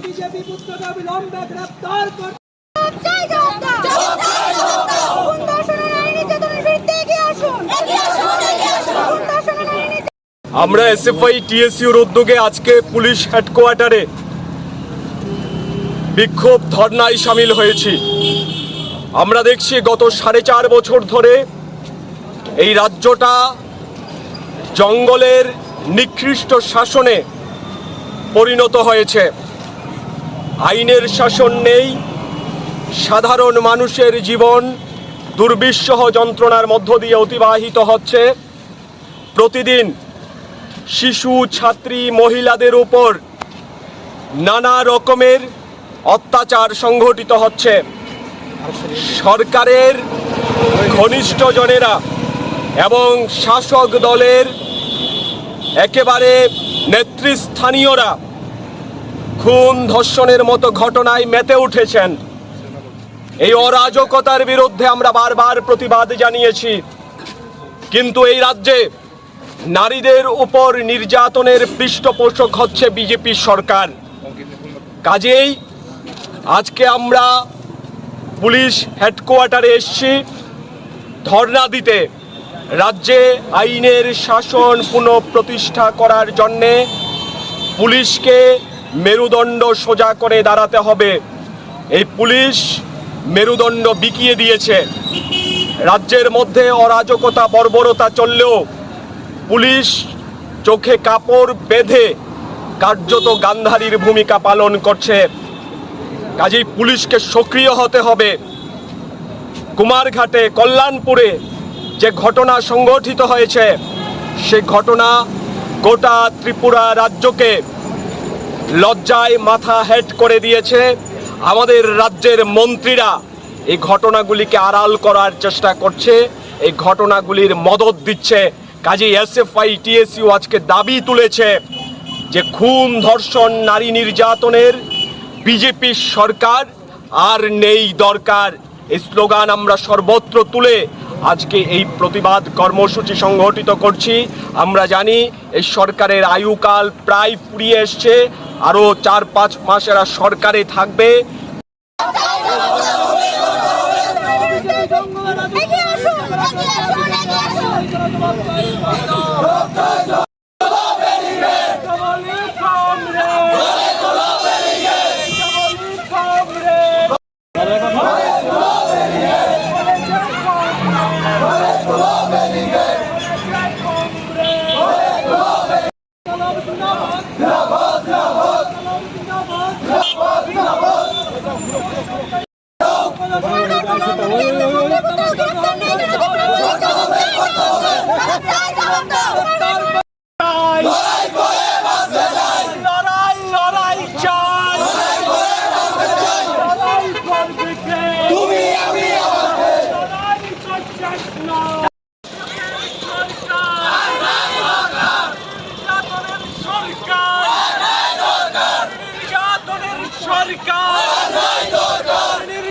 BJP পুত্রকে অবিলম্বে গ্রেফতার করতে আমরা এসএফআই টিএসইউর উদ্যোগে আজকে পুলিশ হেডকোয়ার্টারে বিক্ষোভ ধর্নায় সামিল হয়েছি। আমরা দেখছি গত 4.5 বছর ধরে এই রাজ্যটা জঙ্গলের নিকৃষ্ট শাসনে পরিণত হয়েছে। আইনের শাসন নেই, সাধারণ মানুষের জীবন দুর্বিষহ যন্ত্রণার মধ্য দিয়ে অতিবাহিত হচ্ছে। প্রতিদিন শিশু, ছাত্রী, মহিলাদের উপর নানা রকমের অত্যাচার সংঘটিত হচ্ছে। সরকারের ঘনিষ্ঠজনেরা এবং শাসক দলের একেবারে নেতৃস্থানীয়রা খুন ধর্ষণের মতো ঘটনায় মেতে উঠেছেন। এই অরাজকতার বিরুদ্ধে আমরা বারবার প্রতিবাদ জানিয়েছি, কিন্তু এই রাজ্যে নারীদের উপর নির্যাতনের পৃষ্ঠপোষক হচ্ছে বিজেপি সরকার। কাজেই আজকে আমরা পুলিশ হেডকোয়ার্টারে এসেছি ধর্ণা দিতে। রাজ্যে আইনের শাসন পুনঃপ্রতিষ্ঠা করার জন্যে পুলিশকে মেরুদণ্ড সোজা করে দাঁড়াতে হবে। এই পুলিশ মেরুদণ্ড বিকিয়ে দিয়েছে। রাজ্যের মধ্যে অরাজকতা, বর্বরতা চললেও পুলিশ চোখে কাপড় বেঁধে কার্যত গান্ধারীর ভূমিকা পালন করছে। কাজেই পুলিশকে সক্রিয় হতে হবে। কুমারঘাটে, কল্যাণপুরে যে ঘটনা সংঘটিত হয়েছে, সে ঘটনা গোটা ত্রিপুরা রাজ্যকে লজ্জায় মাথা হেট করে দিয়েছে। আমাদের রাজ্যের মন্ত্রীরা এই ঘটনাগুলিকে আড়াল করার চেষ্টা করছে, এই ঘটনাগুলির মদত দিচ্ছে। কাজেই এসএফআই টিএসইউ আজকে দাবি তুলেছে যে খুন, ধর্ষণ, নারী নির্যাতনের বিজেপি সরকার আর নেই দরকার। এই স্লোগান আমরা সর্বত্র তুলে আজকে এই প্রতিবাদ কর্মসূচি সংগঠিত করছি। আমরা জানি এই সরকারের আয়ুকাল প্রায় ফুরিয়ে এসছে, আরও 4-5 মাস এরা সরকারে থাকবে।